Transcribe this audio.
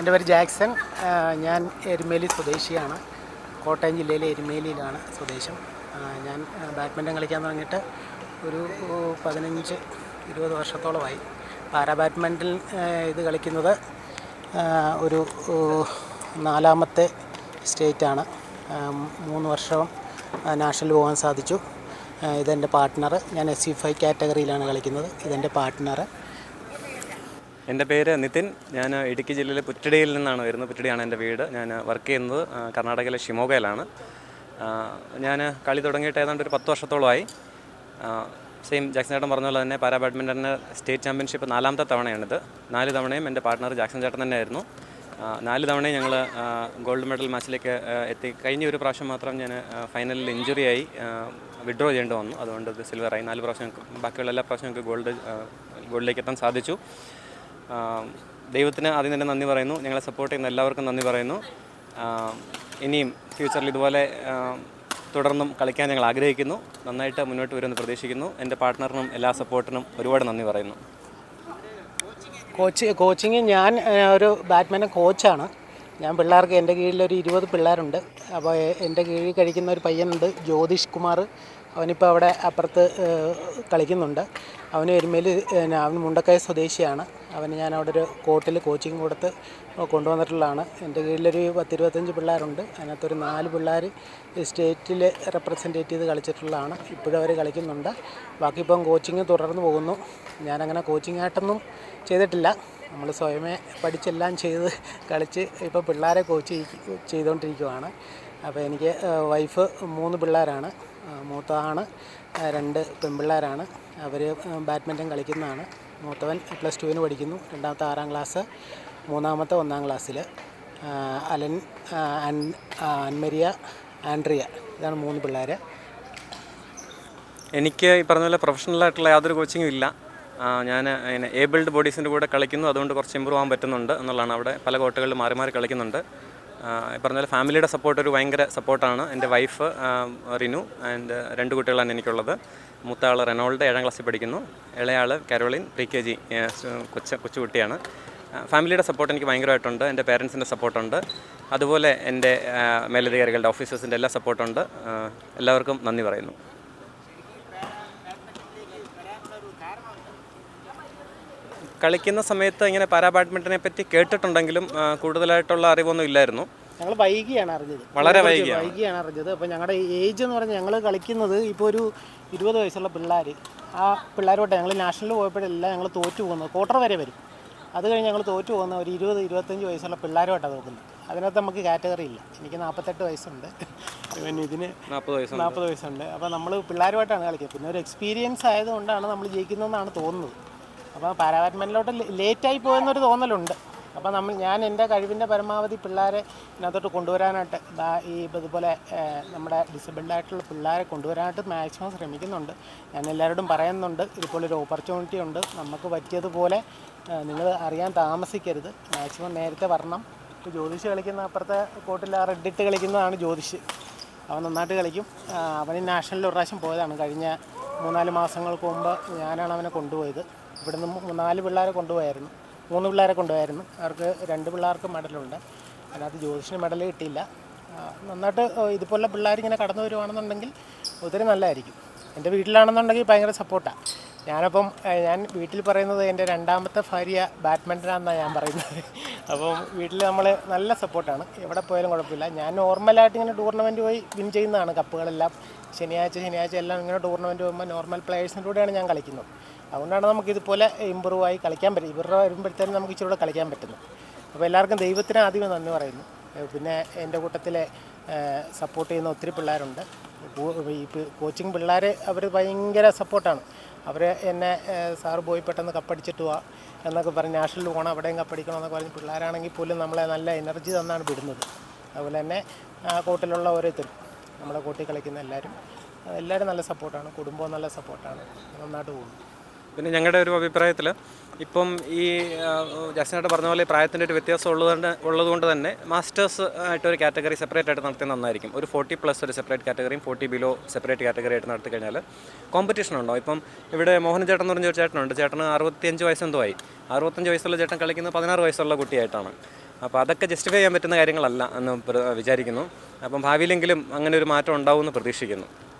എൻ്റെ പേര് ജാക്സൺ. ഞാൻ എരുമേലി സ്വദേശിയാണ്. കോട്ടയം ജില്ലയിലെ എരുമേലിയിലാണ് സ്വദേശം. ഞാൻ ബാഡ്മിൻ്റൺ കളിക്കാൻ തുടങ്ങിയിട്ട് ഒരു 15-20 വർഷത്തോളമായി. പാരാ ബാഡ്മിൻ്റൺ ഇത് കളിക്കുന്നത് ഒരു 4ാമത്തെ സ്റ്റേറ്റാണ്. 3 വർഷം നാഷണൽ പോകാൻ സാധിച്ചു. ഇതെൻ്റെ പാർട്ട്ണർ. ഞാൻ SC5 കാറ്റഗറിയിലാണ് കളിക്കുന്നത്. ഇതെൻ്റെ പാർട്ട്ണർ. എൻ്റെ പേര് നിതിൻ. ഞാൻ ഇടുക്കി ജില്ലയിലെ പുറ്റടിയിൽ നിന്നാണ് വരുന്നത്. പുറ്റടിയാണ് എൻ്റെ വീട്. ഞാൻ വർക്ക് ചെയ്യുന്നത് കർണാടകയിലെ ഷിമോഗയിലാണ്. ഞാൻ കളി തുടങ്ങിയിട്ട് ഏതാണ്ട് ഒരു 10 വർഷത്തോളമായി. സെയിം ജാക്സൺ ചേട്ടൻ പറഞ്ഞ പോലെ തന്നെ പാരാ ബാഡ്മിൻ്റണിന് സ്റ്റേറ്റ് ചാമ്പ്യൻഷിപ്പ് 4ാമത്തെ തവണയാണിത്. 4 തവണയും എൻ്റെ പാർട്ട്ണർ ജാക്സൺ ചേട്ടൻ തന്നെയായിരുന്നു. 4 തവണയും ഞങ്ങൾ ഗോൾഡ് മെഡൽ മാച്ചിലേക്ക് എത്തി. കഴിഞ്ഞ ഒരു പ്രാവശ്യം മാത്രം ഞാൻ ഫൈനലിൽ ഇഞ്ചുറിയായി വിഡ്രോ ചെയ്യേണ്ടി വന്നു. അതുകൊണ്ട് ഇത് സിൽവറായി. 4 പ്രാവശ്യം ബാക്കിയുള്ള എല്ലാ പ്രാവശ്യം ഞങ്ങൾക്ക് ഗോൾഡിലേക്ക് എത്താൻ സാധിച്ചു. ദൈവത്തിന് ആദ്യം തന്നെ നന്ദി പറയുന്നു. ഞങ്ങളെ സപ്പോർട്ട് ചെയ്യുന്ന എല്ലാവർക്കും നന്ദി പറയുന്നു. ഇനിയും ഫ്യൂച്ചറിൽ ഇതുപോലെ തുടർന്നും കളിക്കാൻ ഞങ്ങൾ ആഗ്രഹിക്കുന്നു. നന്നായിട്ട് മുന്നോട്ട് വരുമെന്ന് പ്രതീക്ഷിക്കുന്നു. എൻ്റെ പാർട്ട്ണറിനും എല്ലാ സപ്പോർട്ടിനും ഒരുപാട് നന്ദി പറയുന്നു. കോച്ചിങ് ഞാൻ ഒരു ബാഡ്മിൻ്റൺ കോച്ചാണ്. ഞാൻ പിള്ളേർക്ക് എൻ്റെ കീഴിലൊരു 20 പിള്ളേരുണ്ട്. അപ്പോൾ എൻ്റെ കീഴിൽ കഴിക്കുന്ന ഒരു പയ്യനുണ്ട്, ജ്യോതിഷ് കുമാർ. അവനിപ്പോൾ അവിടെ അപ്പുറത്ത് കളിക്കുന്നുണ്ട്. അവന് എരുമേലി, അവൻ മുണ്ടക്കയ സ്വദേശിയാണ്. അവന് ഞാൻ അവിടെ ഒരു കോർട്ടിൽ കോച്ചിങ് കൊടുത്ത് കൊണ്ടുവന്നിട്ടുള്ളതാണ്. എൻ്റെ കീഴിലൊരു 10-25 പിള്ളേരുണ്ട്. അതിനകത്തൊരു 4 പിള്ളേർ സ്റ്റേറ്റിൽ റെപ്രസെൻറ്റേറ്റ് ചെയ്ത് കളിച്ചിട്ടുള്ളതാണ്. ഇപ്പോഴും അവർ കളിക്കുന്നുണ്ട്. ബാക്കി ഇപ്പം കോച്ചിങ് തുടർന്ന് പോകുന്നു. ഞാനങ്ങനെ കോച്ചിങ് ആയിട്ടൊന്നും ചെയ്തിട്ടില്ല. നമ്മൾ സ്വയമേ പഠിച്ചെല്ലാം ചെയ്ത് കളിച്ച് ഇപ്പോൾ പിള്ളേരെ കോച്ച് ചെയ്തുകൊണ്ടിരിക്കുവാണ്. അപ്പോൾ എനിക്ക് വൈഫ് 3 പിള്ളേരാണ്. മൂത്തതാണ് 2 പെൺപിള്ളേരാണ്. അവർ ബാഡ്മിൻ്റൺ കളിക്കുന്നതാണ്. മൂത്തവൻ +2 പഠിക്കുന്നു, രണ്ടാമത്തെ 6ാം ക്ലാസ്, മൂന്നാമത്തെ 1ാം ക്ലാസ്സിൽ. അലൻ, അൻമരിയ, ആൻഡ്രിയ, ഇതാണ് 3 പിള്ളേർ. എനിക്ക് ഈ പറഞ്ഞ പോലെ പ്രൊഫഷണലായിട്ടുള്ള യാതൊരു കോച്ചിങ്ങും ഇല്ല. ഞാൻ ഏബിൾഡ് ബോഡീസിൻ്റെ കൂടെ കളിക്കുന്നു. അതുകൊണ്ട് കുറച്ച് ഇമ്പ്രൂവ് ആകാൻ പറ്റുന്നുണ്ട് എന്നുള്ളതാണ്. അവിടെ പല കോട്ടുകളിൽ മാറി മാറി കളിക്കുന്നുണ്ട്. ഈ പറഞ്ഞ പോലെ ഫാമിലിയുടെ സപ്പോർട്ട് ഒരു ഭയങ്കര സപ്പോർട്ടാണ്. എൻ്റെ വൈഫ് റിനു ആൻഡ് 2 കുട്ടികളാണ് എനിക്കുള്ളത്. മൂത്ത ആൾ റെനോൾഡ് 7ാം ക്ലാസ്സിൽ പഠിക്കുന്നു. ഇളയാൾ കാരോളിൻ pre-KG കൊച്ചു കുട്ടിയാണ്. ഫാമിലിയുടെ സപ്പോർട്ട് എനിക്ക് ഭയങ്കരമായിട്ടുണ്ട്. എൻ്റെ പേരൻസിൻ്റെ സപ്പോർട്ടുണ്ട്. അതുപോലെ എൻ്റെ മേലധികാരികളുടെ ഓഫീസേഴ്സിൻ്റെ എല്ലാ സപ്പോർട്ടുണ്ട്. എല്ലാവർക്കും നന്ദി പറയുന്നു. കളിക്കുന്ന സമയത്ത് ഇങ്ങനെ പാരാ ബാഡ്മിൻ്റനെ പറ്റി കേട്ടിട്ടുണ്ടെങ്കിലും കൂടുതലായിട്ടുള്ള അറിവൊന്നും ഇല്ലായിരുന്നു. ഞങ്ങൾ വൈകിയാണ് അറിഞ്ഞത്, വളരെ വൈകിയാണ് അറിഞ്ഞത്. അപ്പോൾ ഞങ്ങളുടെ ഏജ് എന്ന് പറഞ്ഞാൽ ഞങ്ങൾ കളിക്കുന്നത് ഇപ്പോൾ ഒരു 20 വയസ്സുള്ള പിള്ളേർ. ആ പിള്ളേരോട്ട് ഞങ്ങൾ നാഷണലിൽ പോയപ്പോഴെല്ലാം ഞങ്ങൾ തോറ്റു പോകുന്നത്. ക്വാർട്ടർ വരെ വരും. അത് കഴിഞ്ഞ് ഞങ്ങൾ തോറ്റു പോകുന്ന ഒരു 20-25 വയസ്സുള്ള പിള്ളേരുമായിട്ടാണ് നോക്കുന്നത്. അതിനകത്ത് നമുക്ക് കാറ്റഗറി ഇല്ല. എനിക്ക് 48 വയസ്സുണ്ട്, പിന്നെ ഇതിന് 40 വയസ്സുണ്ട്. അപ്പോൾ നമ്മൾ പിള്ളേരുമായിട്ടാണ് കളിക്കുന്നത്. പിന്നെ ഒരു എക്സ്പീരിയൻസ് ആയതുകൊണ്ടാണ് നമ്മൾ ജയിക്കുന്നതെന്നാണ് തോന്നുന്നത്. അപ്പോൾ പാരാ ബാഡ്മിൻ്റണിലോട്ട് ലേറ്റായി പോയെന്നൊരു തോന്നലുണ്ട്. അപ്പോൾ ഞാൻ എൻ്റെ കഴിവിൻ്റെ പരമാവധി പിള്ളേരെ ഇതിനകത്തോട്ട് കൊണ്ടുവരാനായിട്ട് ഇതുപോലെ നമ്മുടെ ഡിസബിൾഡായിട്ടുള്ള പിള്ളേരെ കൊണ്ടുവരാനായിട്ട് മാക്സിമം ശ്രമിക്കുന്നുണ്ട്. ഞാൻ എല്ലാവരോടും പറയുന്നുണ്ട്, ഇതുപോലൊരു ഓപ്പർച്യൂണിറ്റി ഉണ്ട്, നമുക്ക് പറ്റിയതുപോലെ നിങ്ങൾ അറിയാൻ താമസിക്കരുത്, മാക്സിമം നേരത്തെ വരണം. ഇപ്പോൾ ജ്യോതിഷ് കളിക്കുന്ന അപ്പുറത്തെ കോർട്ടിൽ റെഡിട്ട് കളിക്കുന്നതാണ് ജ്യോതിഷ്. അവൻ നന്നായിട്ട് കളിക്കും. അവന് നാഷണലിൽ ഒരു പ്രാവശ്യം പോയതാണ്. കഴിഞ്ഞ 3-4 മാസങ്ങൾക്ക് മുമ്പ് ഞാനാണ് അവനെ കൊണ്ടുപോയത്. ഇവിടുന്ന് 4 പിള്ളേരെ കൊണ്ടുപോയായിരുന്നു, 3 പിള്ളേരെ കൊണ്ടുപോയായിരുന്നു. അവർക്ക് 2 പിള്ളേർക്ക് മെഡലുണ്ട്. അതിനകത്ത് ജ്യോതിഷിന് മെഡൽ കിട്ടിയില്ല. നന്നായിട്ട് ഇതുപോലുള്ള പിള്ളേരിങ്ങനെ കടന്നു വരുവാണെന്നുണ്ടെങ്കിൽ ഒത്തിരി നല്ലതായിരിക്കും. എൻ്റെ വീട്ടിലാണെന്നുണ്ടെങ്കിൽ ഭയങ്കര സപ്പോർട്ടാണ്. ഞാൻ വീട്ടിൽ പറയുന്നത് എൻ്റെ 2ാമത്തെ ഭാര്യ ബാഡ്മിൻ്റനാണെന്നാണ് ഞാൻ പറയുന്നത്. അപ്പം വീട്ടിൽ നമ്മൾ നല്ല സപ്പോർട്ടാണ്. എവിടെ പോയാലും കുഴപ്പമില്ല. ഞാൻ നോർമലായിട്ട് ഇങ്ങനെ ടൂർണമെൻറ്റ് പോയി വിൻ ചെയ്യുന്നതാണ് കപ്പുകളെല്ലാം. ശനിയാഴ്ച എല്ലാം ഇങ്ങനെ ടൂർണമെൻറ്റ് പോകുമ്പോൾ നോർമൽ പ്ലേയേഴ്സിൻ്റെ കൂടെയാണ് ഞാൻ കളിക്കുന്നത്. അതുകൊണ്ടാണ് നമുക്കിതുപോലെ ഇമ്പ്രൂവ് ആയി കളിക്കാൻ പറ്റും. ഇവരുടെ വരുമ്പോഴത്തേനും നമുക്ക് ഇച്ചിരി കൂടെ കളിക്കാൻ പറ്റുന്നു. അപ്പോൾ എല്ലാവർക്കും ദൈവത്തിന് ആദ്യമേ നന്ദി പറയുന്നു. പിന്നെ എൻ്റെ കൂട്ടത്തിലെ സപ്പോർട്ട് ചെയ്യുന്ന ഒത്തിരി പിള്ളേരുണ്ട്. ഈ കോച്ചിങ് പിള്ളേർ അവർ ഭയങ്കര സപ്പോർട്ടാണ്. അവർ എന്നെ സാറ് പോയി പെട്ടെന്ന് കപ്പടിച്ചിട്ട് പോവാ എന്നൊക്കെ പറഞ്ഞ് നാഷണലിൽ പോകണം, അവിടെയും കപ്പടിക്കണം എന്നൊക്കെ പറഞ്ഞ് പിള്ളേരാണെങ്കിൽ പോലും നമ്മളെ നല്ല എനർജി തന്നാണ് വിടുന്നത്. അതുപോലെ തന്നെ കോർട്ടിലുള്ള ഓരോരുത്തരും, നമ്മുടെ കോർട്ടിൽ കളിക്കുന്ന എല്ലാവരും നല്ല സപ്പോർട്ടാണ്. കുടുംബവും നല്ല സപ്പോർട്ടാണ്. നന്നായിട്ട് പോകുന്നു. പിന്നെ ഞങ്ങളുടെ ഒരു അഭിപ്രായത്തിൽ ഇപ്പം ഈ ജാസ്റ്റിനായിട്ട് പറഞ്ഞ പോലെ പ്രായത്തിൻ്റെ ഒരു വ്യത്യാസം ഉള്ളതുകൊണ്ട് തന്നെ മാസ്റ്റേഴ്സ് ആയിട്ടൊരു കാറ്റഗറി സെപ്പറേറ്റ് ആയിട്ട് നടത്തിയാൽ നന്നായിരിക്കും. ഒരു 40+ ഒരു സെപ്പറേറ്റ് കാറ്റഗറിയും 40 ബിലോ സെപ്പറേറ്റ് കാറ്റഗറി ആയിട്ട് നടത്തി കഴിഞ്ഞാൽ കോമ്പറ്റീഷൻ ഉണ്ടോ. ഇപ്പം ഇവിടെ മോഹൻ ചേട്ടൻ എന്ന് പറഞ്ഞ ഒരു ചേട്ടനുണ്ട്. ചേട്ടന് 65 വയസ്സെന്തോ ആയി. 65 വയസ്സുള്ള ചേട്ടൻ കളിക്കുന്നത് 16 വയസ്സുള്ള കുട്ടിയായിട്ടാണ്. അപ്പോൾ അതൊക്കെ ജസ്റ്റിഫൈ ചെയ്യാൻ പറ്റുന്ന കാര്യങ്ങളല്ല എന്ന് വിചാരിക്കുന്നു. അപ്പം ഭാവിയിലെങ്കിലും അങ്ങനെ ഒരു മാറ്റം ഉണ്ടാവുമെന്ന് പ്രതീക്ഷിക്കുന്നു.